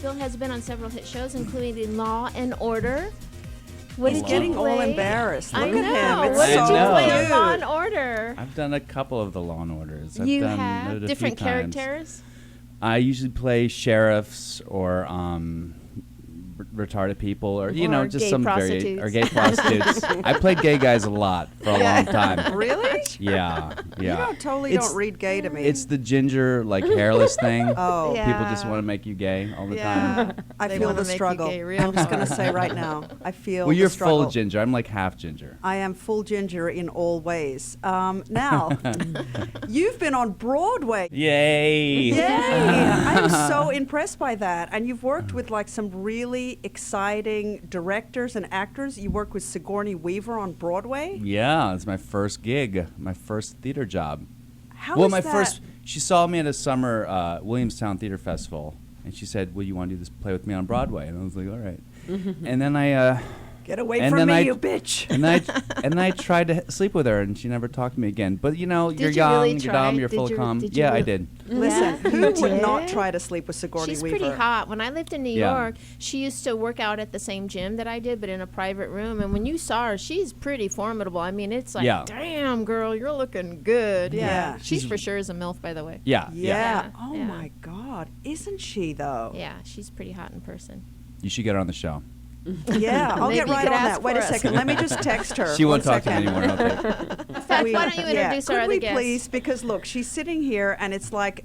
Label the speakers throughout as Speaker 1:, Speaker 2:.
Speaker 1: Phil has been on several hit shows, including Law and Order. What
Speaker 2: He's
Speaker 1: did
Speaker 2: getting
Speaker 1: you
Speaker 2: all
Speaker 1: play?
Speaker 2: embarrassed.
Speaker 1: I
Speaker 2: Look
Speaker 1: know.
Speaker 2: at him. It's
Speaker 1: What did you
Speaker 2: so
Speaker 1: play on
Speaker 2: cute.
Speaker 1: Law and Order?
Speaker 3: I've done a couple of the Law and Orders.
Speaker 1: You
Speaker 3: I've done
Speaker 1: have
Speaker 3: it a
Speaker 1: different
Speaker 3: few times.
Speaker 1: characters.
Speaker 3: I usually play sheriffs or retarded people, or just
Speaker 1: gay
Speaker 3: some
Speaker 1: prostitutes.
Speaker 3: or gay prostitutes. I played gay guys a lot for a long time.
Speaker 2: Really?
Speaker 3: Yeah.
Speaker 2: You don't read gay to me.
Speaker 3: It's the ginger, hairless thing.
Speaker 2: Oh.
Speaker 1: Yeah.
Speaker 3: People just want to make you gay all the time.
Speaker 2: I
Speaker 1: They
Speaker 2: feel
Speaker 1: wanna
Speaker 2: the
Speaker 1: make you
Speaker 2: struggle.
Speaker 1: gay real
Speaker 2: I'm just going to
Speaker 1: hard.
Speaker 2: say right now, I feel
Speaker 3: Well, you're
Speaker 2: the struggle.
Speaker 3: full ginger. I'm like half ginger.
Speaker 2: I am full ginger in all ways. Now, you've been on Broadway.
Speaker 3: Yay!
Speaker 2: Yay! I'm so impressed by that. And you've worked with some really exciting directors and actors. You work with Sigourney Weaver on Broadway.
Speaker 3: Yeah, it's my first gig, my first theater job.
Speaker 2: How is
Speaker 3: my
Speaker 2: that?
Speaker 3: first. She saw me at a summer Williamstown Theater Festival, and she said, "Well, you want to do this play with me on Broadway?" And I was like, "All right." And then I.
Speaker 2: Get away
Speaker 3: and
Speaker 2: from
Speaker 3: then
Speaker 2: me,
Speaker 3: I-
Speaker 2: you bitch.
Speaker 3: And then I tried to sleep with her, and she never talked to me again. But you're
Speaker 1: you
Speaker 3: young,
Speaker 1: really
Speaker 3: you're
Speaker 1: try?
Speaker 3: dumb, you're
Speaker 1: Did
Speaker 3: full of
Speaker 1: you-
Speaker 3: cum.
Speaker 1: did you
Speaker 3: Yeah, I
Speaker 1: really-
Speaker 3: did.
Speaker 2: Listen,
Speaker 1: Yeah.
Speaker 2: who would
Speaker 1: You
Speaker 2: not
Speaker 1: did?
Speaker 2: try to sleep with Sigourney
Speaker 1: She's
Speaker 2: Weaver?
Speaker 1: pretty hot. When I lived in New
Speaker 3: Yeah.
Speaker 1: York, she used to work out at the same gym that I did, but in a private room. And when you saw her, she's pretty formidable. I mean, it's like,
Speaker 3: Yeah.
Speaker 1: damn, girl, you're looking good. Yeah.
Speaker 2: Yeah.
Speaker 1: She's for sure is a MILF, by the way.
Speaker 3: Yeah.
Speaker 2: Yeah.
Speaker 1: Yeah.
Speaker 2: Oh
Speaker 1: Yeah.
Speaker 2: my God, isn't she though?
Speaker 1: Yeah, she's pretty hot in person.
Speaker 3: You should get her on the show.
Speaker 2: Yeah, I'll
Speaker 1: Maybe
Speaker 2: get
Speaker 1: you
Speaker 2: right
Speaker 1: could
Speaker 2: on
Speaker 1: ask
Speaker 2: that. Wait
Speaker 1: for
Speaker 2: a
Speaker 1: us.
Speaker 2: second. Let me just text her.
Speaker 3: She won't
Speaker 2: One
Speaker 3: talk to me
Speaker 2: second.
Speaker 3: anymore. I don't think.
Speaker 1: In fact, why don't you introduce our
Speaker 2: Could
Speaker 1: other
Speaker 2: we
Speaker 1: guest?
Speaker 2: please? Because look, she's sitting here, and it's like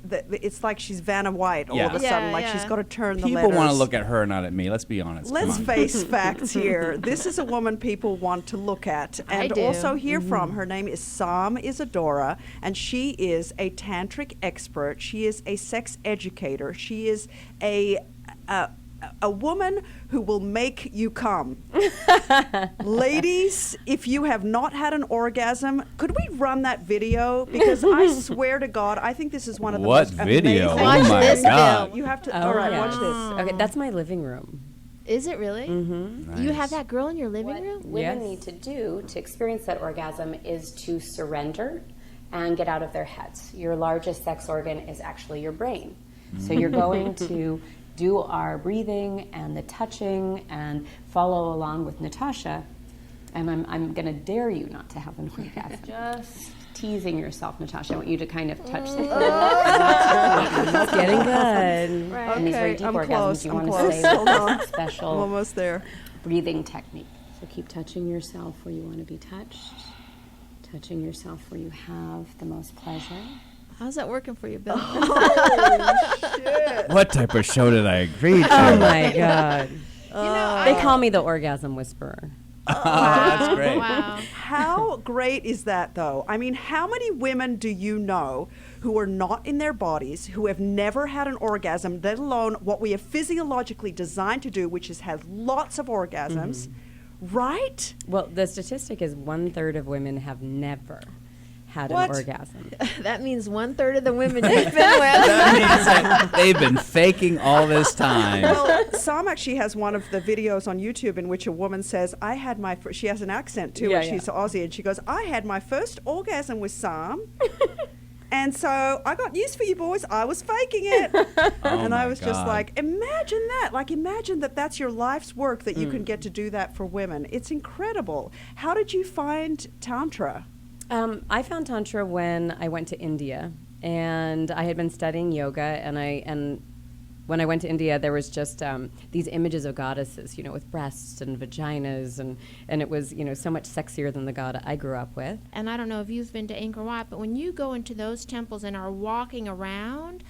Speaker 2: she's Vanna White all
Speaker 3: Yeah.
Speaker 2: of a
Speaker 1: Yeah,
Speaker 2: sudden. Like
Speaker 1: yeah.
Speaker 2: she's got to turn the
Speaker 3: People
Speaker 2: letters.
Speaker 3: want to look at her, not at me. Let's be honest.
Speaker 2: Let's
Speaker 3: Come on.
Speaker 2: face facts here. This is a woman people want to look at
Speaker 1: I
Speaker 2: and
Speaker 1: do.
Speaker 2: also hear from. Her name is Sam Isadora, and she is a tantric expert. She is a sex educator. She is a woman who will make you come. Ladies, if you have not had an orgasm, could we run that video? Because I swear to God, I think this is one of the
Speaker 3: What
Speaker 2: most
Speaker 3: video?
Speaker 2: amazing.
Speaker 1: Watch
Speaker 3: Oh my
Speaker 1: this,
Speaker 3: God.
Speaker 1: Bill.
Speaker 2: You have to.
Speaker 4: Oh,
Speaker 2: all right,
Speaker 4: yeah.
Speaker 2: watch this.
Speaker 4: Okay, that's my living room.
Speaker 1: Is it really?
Speaker 4: Mm-hmm.
Speaker 1: You
Speaker 3: Nice.
Speaker 1: have that girl in your living
Speaker 5: What
Speaker 1: room?
Speaker 5: women
Speaker 4: Yes.
Speaker 5: need to do to experience that orgasm is to surrender and get out of their heads. Your largest sex organ is actually your brain. So you're going to do our breathing and the touching and follow along with Natasha. And I'm going to dare you not to have an orgasm. Just teasing yourself, Natasha. I want you to kind of touch the
Speaker 4: It's getting good.
Speaker 1: Right.
Speaker 5: And these very
Speaker 2: Okay,
Speaker 5: deep
Speaker 2: I'm
Speaker 5: orgasms,
Speaker 2: close.
Speaker 5: you
Speaker 2: I'm
Speaker 5: want to
Speaker 2: close.
Speaker 5: stay
Speaker 2: Hold on.
Speaker 5: with special
Speaker 2: I'm almost there.
Speaker 5: breathing technique. So keep touching yourself where you want to be touched, touching yourself where you have the most pleasure.
Speaker 1: How's that working for you, Bill?
Speaker 3: What type of show did I agree to?
Speaker 4: Oh my God.
Speaker 1: I-
Speaker 4: They call me the orgasm whisperer.
Speaker 3: That's great.
Speaker 1: Wow.
Speaker 2: How great is that, though? I mean, how many women do you know who are not in their bodies, who have never had an orgasm, let alone what we are physiologically designed to do, which is have lots of orgasms, right?
Speaker 4: Well, the statistic is 1/3 of women have never had
Speaker 2: What?
Speaker 4: an orgasm.
Speaker 1: That means 1/3 of the women you've been with.
Speaker 3: That means that they've been faking all this time.
Speaker 2: Well, Sam actually has one of the videos on YouTube in which a woman says, I had my, she has an accent too,
Speaker 4: Yeah,
Speaker 2: and she's
Speaker 4: yeah.
Speaker 2: Aussie, and she goes, I had my first orgasm with Sam. And so I got news for you boys. I was faking it. And I
Speaker 3: my
Speaker 2: was just
Speaker 3: God.
Speaker 2: like, imagine that. Like, imagine that that's your life's work, that you can get to do that for women. It's incredible. How did you find Tantra?
Speaker 4: I found Tantra when I went to India, and I had been studying yoga, and when I went to India, there was just these images of goddesses, with breasts and vaginas, and it was, so much sexier than the god I grew up with.
Speaker 1: And I don't know if you've been to Angkor Wat, but when you go into those temples and are walking around,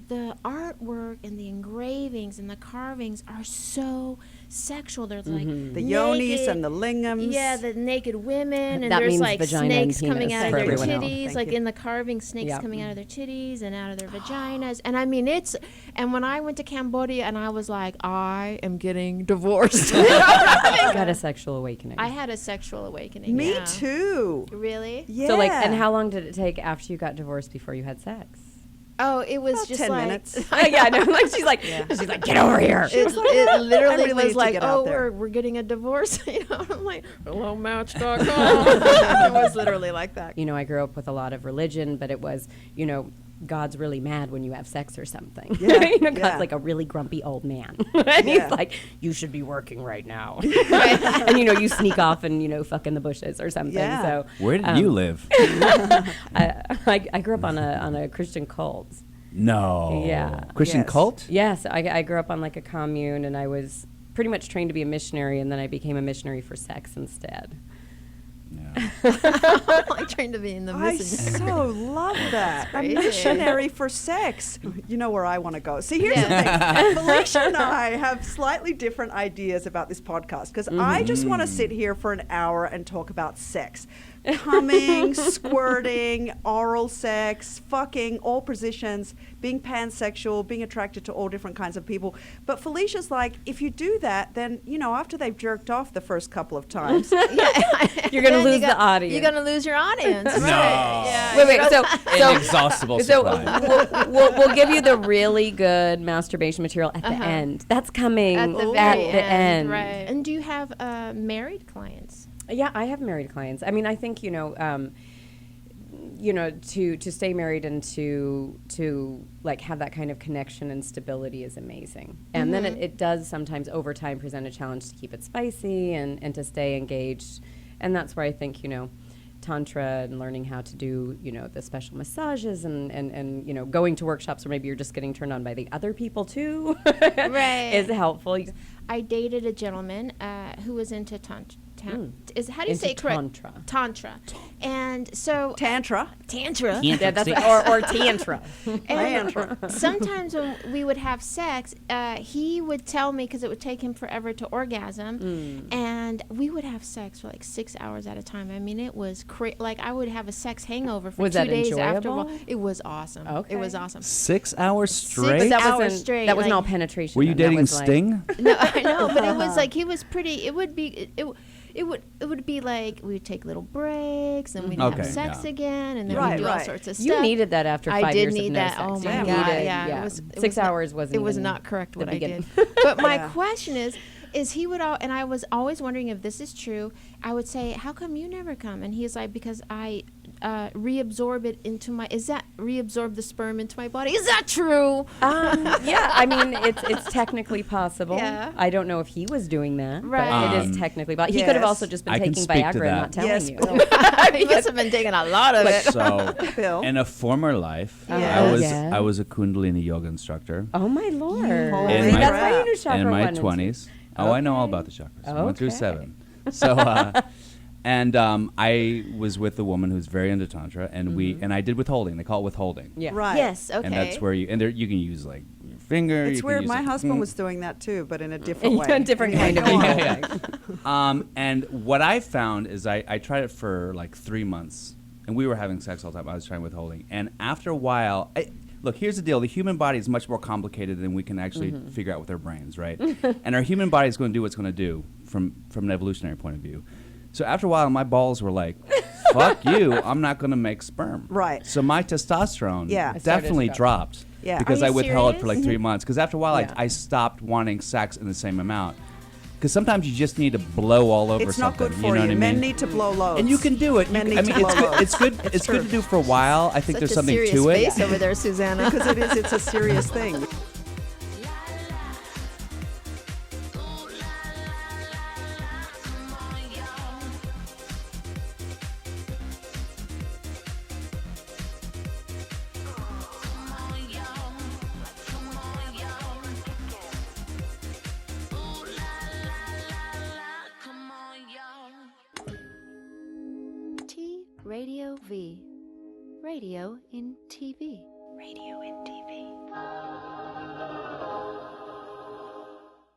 Speaker 1: the artwork and the engravings and the carvings are so sexual. There's like
Speaker 2: The yonis
Speaker 1: naked-
Speaker 2: and the lingams.
Speaker 1: Yeah, the naked women, and
Speaker 4: That
Speaker 1: there's
Speaker 4: means
Speaker 1: like
Speaker 4: vagina and
Speaker 1: snakes coming
Speaker 4: penis
Speaker 1: out of
Speaker 4: for
Speaker 1: their
Speaker 4: everyone else.
Speaker 1: titties,
Speaker 2: Thank
Speaker 1: like
Speaker 2: you.
Speaker 1: in the carving, snakes
Speaker 4: Yep.
Speaker 1: coming out of their titties and out of their vaginas. And I mean, and when I went to Cambodia, and I was like, I am getting divorced.
Speaker 4: Got a sexual awakening.
Speaker 1: I had a sexual awakening.
Speaker 2: Me
Speaker 1: yeah.
Speaker 2: too.
Speaker 1: Really?
Speaker 2: Yeah.
Speaker 4: So and how long did it take after you got divorced before you had sex?
Speaker 1: Oh, it was
Speaker 2: About
Speaker 1: just
Speaker 2: 10
Speaker 1: like
Speaker 2: minutes.
Speaker 4: Yeah, I know. Like she's like, get over here.
Speaker 1: It
Speaker 2: I
Speaker 1: literally
Speaker 2: really need
Speaker 1: was
Speaker 2: to
Speaker 1: like,
Speaker 2: get out
Speaker 1: oh,
Speaker 2: there.
Speaker 1: we're getting a divorce. I'm like, hello, Match.com. It was literally like that.
Speaker 4: I grew up with a lot of religion, but it was, God's really mad when you have sex or something.
Speaker 2: Yeah,
Speaker 4: You know, God's
Speaker 2: yeah.
Speaker 4: like a really grumpy old man. And
Speaker 2: Yeah.
Speaker 4: he's like, you should be working right now. And, you know, you sneak off and, you know, fuck in the bushes or something.
Speaker 2: Yeah.
Speaker 4: So
Speaker 3: Where did you live?
Speaker 4: I grew up on a Christian cult.
Speaker 3: No.
Speaker 4: Yeah.
Speaker 3: Christian
Speaker 2: Yes.
Speaker 3: cult?
Speaker 4: Yes, I grew up on like a commune, and I was pretty much trained to be a missionary, and then I became a missionary for sex instead.
Speaker 3: Yeah.
Speaker 1: I'm trying to be in the
Speaker 2: I
Speaker 1: missing.
Speaker 2: so love that. A
Speaker 1: crazy.
Speaker 2: missionary for sex. You know where I want to go. See, here's
Speaker 1: Yeah.
Speaker 2: the thing. Felicia and I have slightly different ideas about this podcast because I just want to sit here for an hour and talk about sex. Coming, squirting, oral sex, fucking, all positions, being pansexual, being attracted to all different kinds of people. But Felicia's like, if you do that, then, you know, after they've jerked off the first couple of times,
Speaker 4: You're going to
Speaker 1: Then
Speaker 4: lose the audience.
Speaker 1: You're going to lose your audience. Right.
Speaker 3: No.
Speaker 1: Yeah.
Speaker 4: Wait, so
Speaker 3: Inexhaustible
Speaker 4: so
Speaker 3: supply.
Speaker 4: we'll give you the really good masturbation material at the end. That's coming
Speaker 1: At the
Speaker 4: at
Speaker 1: very
Speaker 4: the end.
Speaker 1: Right. And do you have married clients?
Speaker 4: Yeah, I have married clients. I mean, I think to stay married and to like have that kind of connection and stability is amazing. And then it does sometimes over time present a challenge to keep it spicy and to stay engaged. And that's where I think Tantra and learning how to do the special massages and going to workshops where maybe you're just getting turned on by the other people too
Speaker 1: Right.
Speaker 4: is helpful.
Speaker 1: I dated a gentleman who was into Tantra. How do you say it correct?
Speaker 4: Tantra.
Speaker 1: Tantra. And so
Speaker 2: Tantra.
Speaker 1: Tantra.
Speaker 4: Yeah, that's or tantra.
Speaker 2: Tantra.
Speaker 1: Sometimes when we would have sex, he would tell me, because it would take him forever to orgasm, and we would have sex for like 6 hours at a time. I mean, it was like I would have a sex hangover for
Speaker 4: Was
Speaker 1: 2
Speaker 4: that
Speaker 1: days after.
Speaker 4: enjoyable?
Speaker 1: It was awesome.
Speaker 4: Okay.
Speaker 1: It was awesome.
Speaker 3: 6 hours
Speaker 1: 6
Speaker 3: straight?
Speaker 4: That
Speaker 1: hours
Speaker 4: wasn't
Speaker 1: straight.
Speaker 4: That wasn't
Speaker 1: like-
Speaker 4: all penetration.
Speaker 3: Were you
Speaker 4: then. That
Speaker 3: dating
Speaker 4: was like-
Speaker 3: Sting?
Speaker 1: No, I know, but it was like he was pretty. It would be. It would be like we would take little breaks and we'd
Speaker 3: Okay,
Speaker 1: have sex
Speaker 3: yeah.
Speaker 1: again and then
Speaker 2: Right,
Speaker 1: we'd do all
Speaker 2: right.
Speaker 1: sorts of stuff.
Speaker 4: You needed that after 5
Speaker 1: I did
Speaker 4: years
Speaker 1: need
Speaker 4: of no
Speaker 1: that.
Speaker 4: sex.
Speaker 1: Oh
Speaker 4: You
Speaker 1: my
Speaker 2: Yeah,
Speaker 1: god!
Speaker 4: needed-
Speaker 1: Yeah,
Speaker 4: yeah.
Speaker 1: It was, it
Speaker 4: 6
Speaker 1: was not-
Speaker 4: hours wasn't
Speaker 1: It was
Speaker 4: even
Speaker 1: not correct what
Speaker 4: the
Speaker 1: I did.
Speaker 4: beginning.
Speaker 1: But my
Speaker 2: Yeah.
Speaker 1: question is he would and I was always wondering if this is true. I would say, how come you never come? And he's like, because I reabsorb it into my. Is that reabsorb the sperm into my body? Is that true?
Speaker 4: Yeah, I mean, it's technically possible.
Speaker 1: Yeah.
Speaker 4: I don't know if he was doing that,
Speaker 1: Right.
Speaker 4: but it is technically possible. He could have
Speaker 2: Yes.
Speaker 4: also just been
Speaker 3: I can
Speaker 4: taking
Speaker 3: speak to
Speaker 4: Viagra and not
Speaker 3: that.
Speaker 4: telling
Speaker 2: Yes,
Speaker 4: you.
Speaker 2: Bill.
Speaker 1: He must have been taking a lot of it.
Speaker 3: So,
Speaker 2: Bill.
Speaker 3: in a former life,
Speaker 2: Yes.
Speaker 3: I was a Kundalini yoga instructor
Speaker 4: Oh my lord!
Speaker 2: Holy
Speaker 3: In
Speaker 4: See,
Speaker 3: my-
Speaker 4: that's why you knew chakra
Speaker 3: in my
Speaker 4: 1 and
Speaker 3: 20s. Oh, I know all about the chakras. 1 through
Speaker 4: Okay.
Speaker 3: 7. So, and I was with a woman who's very into Tantra, and I did withholding. They call it withholding.
Speaker 4: Yeah.
Speaker 2: Right.
Speaker 1: Yes. Okay.
Speaker 3: And that's where you can use like your finger.
Speaker 2: It's
Speaker 3: you can
Speaker 2: weird.
Speaker 3: use
Speaker 2: My
Speaker 3: a-
Speaker 2: husband was doing that too, but in a different way.
Speaker 4: A different kind of
Speaker 2: Anyway,
Speaker 4: yoga.
Speaker 2: go on.
Speaker 3: And what I found is I tried it for like 3 months, and we were having sex all the time. I was trying withholding, and after a while, look, here's the deal: the human body is much more complicated than we can actually figure out with our brains, right? And our human body is going to do what's going to do from an evolutionary point of view. So after a while, my balls were like, "Fuck you! I'm not going to make sperm."
Speaker 2: Right.
Speaker 3: So my testosterone
Speaker 2: Yeah.
Speaker 3: definitely
Speaker 4: Started to
Speaker 3: dropped.
Speaker 2: Yeah.
Speaker 3: Because
Speaker 1: Are
Speaker 3: I
Speaker 1: you
Speaker 3: withheld it for
Speaker 1: serious?
Speaker 3: like 3 months. Because after a while,
Speaker 4: Yeah.
Speaker 3: I stopped wanting sex in the same amount. Because sometimes you just need to blow all over
Speaker 2: It's not
Speaker 3: something.
Speaker 2: good for
Speaker 3: you. Know
Speaker 2: you.
Speaker 3: what I
Speaker 2: Men
Speaker 3: mean?
Speaker 2: need to blow loads.
Speaker 3: And you can do it.
Speaker 2: Men
Speaker 3: You
Speaker 2: need
Speaker 3: can, I
Speaker 2: to
Speaker 3: mean, it's
Speaker 2: blow
Speaker 3: good. It's good.
Speaker 2: loads.
Speaker 3: It's good to do for a while. I think
Speaker 1: Such
Speaker 3: there's
Speaker 1: a
Speaker 3: something
Speaker 1: serious
Speaker 3: to it.
Speaker 1: face over there, Susanna.
Speaker 2: because it's a serious thing.
Speaker 6: T Radio V. Radio in TV. Radio